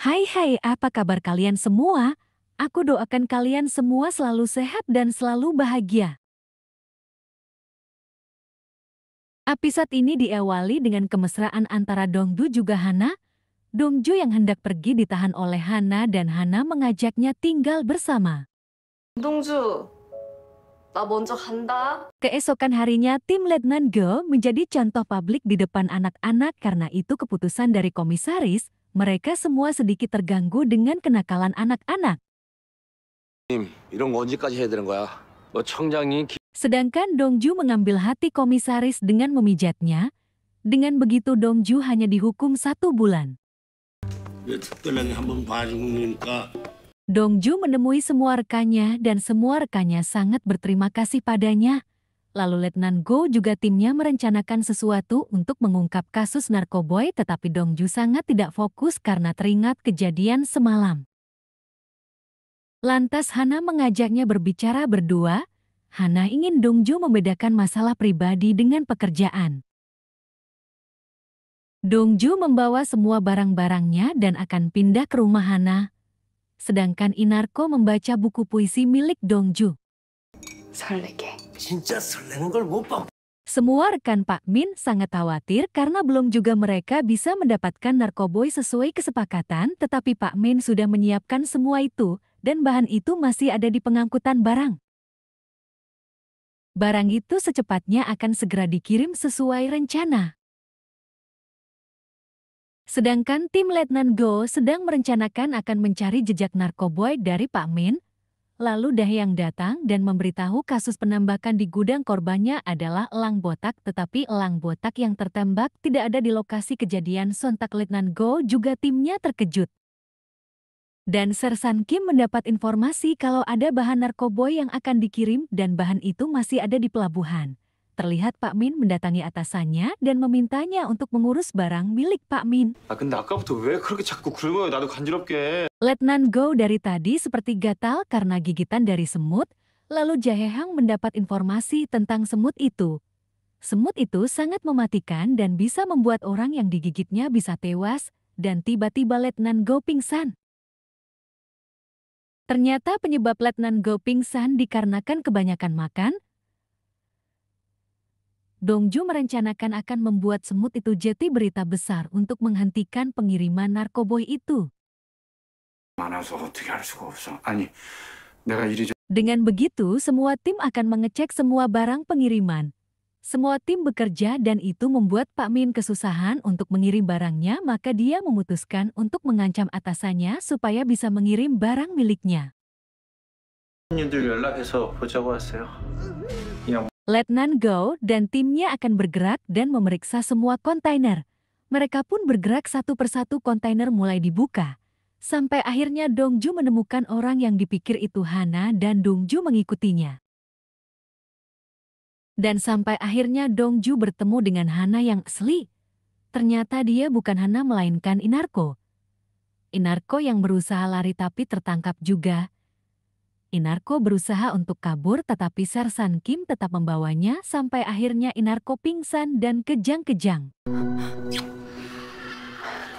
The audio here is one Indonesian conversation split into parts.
Hai, apa kabar kalian semua? Aku doakan kalian semua selalu sehat dan selalu bahagia. Episode ini diawali dengan kemesraan antara Dongju juga Hana. Dongju yang hendak pergi ditahan oleh Hana dan Hana mengajaknya tinggal bersama. 동주, 나 먼저 간다. Keesokan harinya, tim Letnan Go menjadi contoh publik di depan anak-anak karena itu keputusan dari komisaris, mereka semua sedikit terganggu dengan kenakalan anak-anak. 이런 거 언제까지 해야 되는 거야? 청장이 Sedangkan Dongju mengambil hati komisaris dengan memijatnya. Dengan begitu Dongju hanya dihukum 1 bulan. 특별하게 한번 봐주니까 Dongju menemui semua rekannya dan semua rekannya sangat berterima kasih padanya. Lalu Letnan Go juga timnya merencanakan sesuatu untuk mengungkap kasus narkoboy tetapi Dongju sangat tidak fokus karena teringat kejadian semalam. Lantas Hana mengajaknya berbicara berdua. Hana ingin Dongju membedakan masalah pribadi dengan pekerjaan. Dongju membawa semua barang-barangnya dan akan pindah ke rumah Hana. Sedangkan Inarko membaca buku puisi milik Dongju. 설레게. 진짜 설레는 걸 못 봐. Semua rekan Pak Min sangat khawatir karena belum juga mereka bisa mendapatkan narkoboy sesuai kesepakatan tetapi Pak Min sudah menyiapkan semua itu dan bahan itu masih ada di pengangkutan barang. Barang itu secepatnya akan segera dikirim sesuai rencana. Sedangkan tim Letnan Go sedang merencanakan akan mencari jejak narkoboy dari Pak Min. Lalu Dahyang datang dan memberitahu kasus penembakan di gudang korbannya adalah elang botak tetapi elang botak yang tertembak tidak ada di lokasi kejadian. Sontak Letnan Go juga timnya terkejut. Dan Sersan Kim mendapat informasi kalau ada bahan narkoboy yang akan dikirim dan bahan itu masih ada di pelabuhan. Terlihat Pak Min mendatangi atasannya dan memintanya untuk mengurus barang milik Pak Min. 근데 아까부터 왜 그렇게 자꾸 긁어요? 나도 간지럽게. Letnan Go dari tadi seperti gatal karena gigitan dari semut, lalu Jahehang mendapat informasi tentang semut itu. Semut itu sangat mematikan dan bisa membuat orang yang digigitnya bisa tewas, dan tiba-tiba Letnan Go pingsan. Ternyata penyebab Letnan Go pingsan dikarenakan kebanyakan makan. Dongju merencanakan akan membuat semut itu jadi berita besar untuk menghentikan pengiriman narkoboy itu. 많아서 어떻게 할 수가 없어. 아니, 내가 이리저리 Dengan begitu, semua tim akan mengecek semua barang pengiriman. Semua tim bekerja dan itu membuat Pak Min kesusahan untuk mengirim barangnya, maka dia memutuskan untuk mengancam atasannya supaya bisa mengirim barang miliknya. 님들 연락해서 보자고 하세요. Letnan Go dan timnya akan bergerak dan memeriksa semua kontainer. Mereka pun bergerak satu persatu kontainer mulai dibuka. Sampai akhirnya Dongju menemukan orang yang dipikir itu Hana dan Dongju mengikutinya. Dan sampai akhirnya Dongju bertemu dengan Hana yang asli. Ternyata dia bukan Hana melainkan Inarko. Inarko yang berusaha lari tapi tertangkap juga. Inarko berusaha untuk kabur tetapi Sersan Kim tetap membawanya sampai akhirnya Inarko pingsan dan kejang-kejang.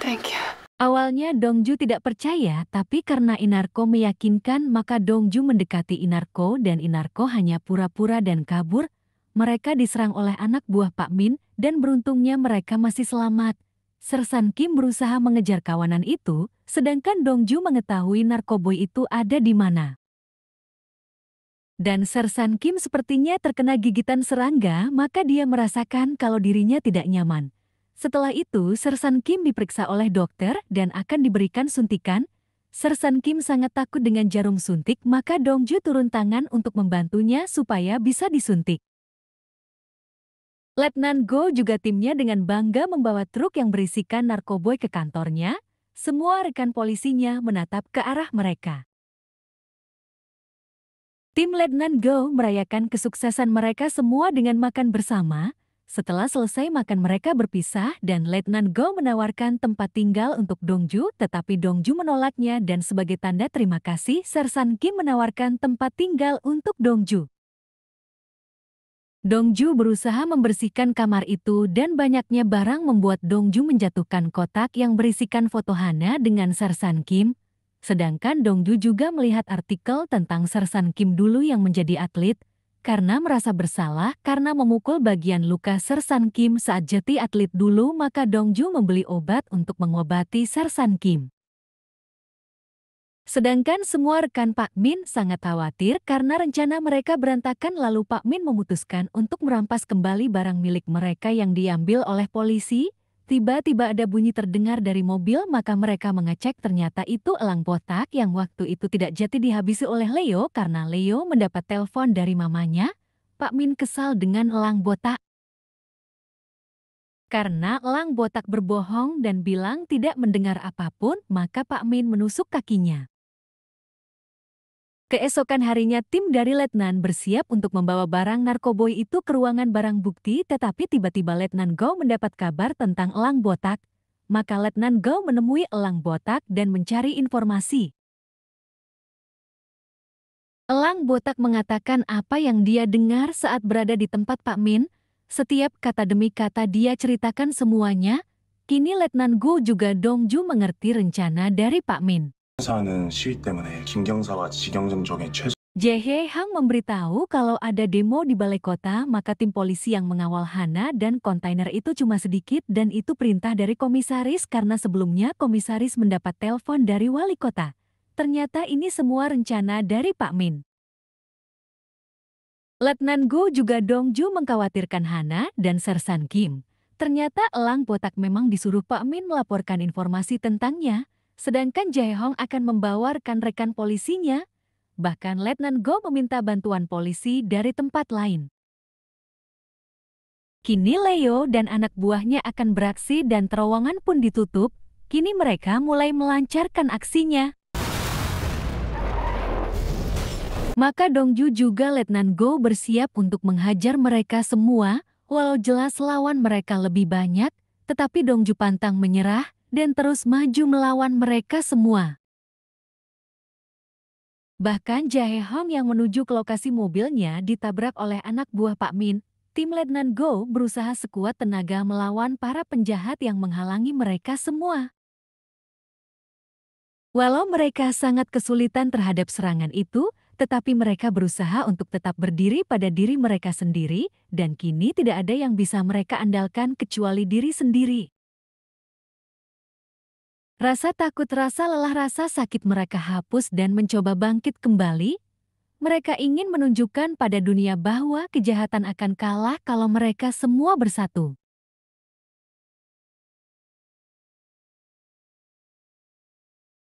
Thank you. Awalnya Dongju tidak percaya tapi karena Inarko meyakinkan maka Dongju mendekati Inarko dan Inarko hanya pura-pura dan kabur. Mereka diserang oleh anak buah Pak Min dan beruntungnya mereka masih selamat. Sersan Kim berusaha mengejar kawanan itu sedangkan Dongju mengetahui narkoboy itu ada di mana. Dan Sersan Kim sepertinya terkena gigitan serangga, maka dia merasakan kalau dirinya tidak nyaman. Setelah itu, Sersan Kim diperiksa oleh dokter dan akan diberikan suntikan. Sersan Kim sangat takut dengan jarum suntik, maka Dongju turun tangan untuk membantunya supaya bisa disuntik. Letnan Go juga timnya dengan bangga membawa truk yang berisikan narkoboy ke kantornya. Semua rekan polisinya menatap ke arah mereka. Tim Letnan Go merayakan kesuksesan mereka semua dengan makan bersama. Setelah selesai makan mereka berpisah dan Letnan Go menawarkan tempat tinggal untuk Dongju tetapi Dongju menolaknya dan sebagai tanda terima kasih Sersan Kim menawarkan tempat tinggal untuk Dongju. Dongju berusaha membersihkan kamar itu dan banyaknya barang membuat Dongju menjatuhkan kotak yang berisikan foto Hana dengan Sersan Kim. Sedangkan Dongju juga melihat artikel tentang Sersan Kim dulu yang menjadi atlet, karena merasa bersalah karena memukul bagian luka Sersan Kim saat jadi atlet dulu, maka Dongju membeli obat untuk mengobati Sersan Kim. Sedangkan semua rekan Pak Min sangat khawatir karena rencana mereka berantakan, lalu Pak Min memutuskan untuk merampas kembali barang milik mereka yang diambil oleh polisi. Tiba-tiba ada bunyi terdengar dari mobil, maka mereka mengecek, ternyata itu elang botak yang waktu itu tidak jadi dihabisi oleh Leo karena Leo mendapat telepon dari mamanya. Pak Min kesal dengan elang botak. Karena elang botak berbohong dan bilang tidak mendengar apapun, maka Pak Min menusuk kakinya. Keesokan harinya tim dari Letnan bersiap untuk membawa barang narkoboy itu ke ruangan barang bukti, tetapi tiba-tiba Letnan Go mendapat kabar tentang elang botak. Maka Letnan Go menemui elang botak dan mencari informasi. Elang botak mengatakan apa yang dia dengar saat berada di tempat Pak Min. Setiap kata demi kata dia ceritakan semuanya. Kini Letnan Go juga Dongju mengerti rencana dari Pak Min. 사는 시위 때문에 김경사와 지경정 쪽에 최소 Jae Hang memberitahu kalau ada demo di balai kota, maka tim polisi yang mengawal Hana dan kontainer itu cuma sedikit dan itu perintah dari komisaris karena sebelumnya komisaris mendapat telepon dari wali kota. Ternyata ini semua rencana dari Pak Min. Letnan Go juga Dongju mengkhawatirkan Hana dan Sersan Kim. Ternyata elang botak memang disuruh Pak Min melaporkan informasi tentangnya. Sedangkan Jae Hong akan membawa rekan-rekan polisinya. Bahkan Letnan Go meminta bantuan polisi dari tempat lain. Kini Leo dan anak buahnya akan beraksi dan terowongan pun ditutup. Kini mereka mulai melancarkan aksinya. Maka Dongju juga Letnan Go bersiap untuk menghajar mereka semua. Walau jelas lawan mereka lebih banyak, tetapi Dongju pantang menyerah dan terus maju melawan mereka semua. Bahkan Jae Hong yang menuju ke lokasi mobilnya ditabrak oleh anak buah Pak Min. Tim Letnan Go berusaha sekuat tenaga melawan para penjahat yang menghalangi mereka semua. Walau mereka sangat kesulitan terhadap serangan itu, tetapi mereka berusaha untuk tetap berdiri pada diri mereka sendiri, dan kini tidak ada yang bisa mereka andalkan kecuali diri sendiri. Rasa takut, rasa lelah, rasa sakit mereka hapus dan mencoba bangkit kembali. Mereka ingin menunjukkan pada dunia bahwa kejahatan akan kalah kalau mereka semua bersatu.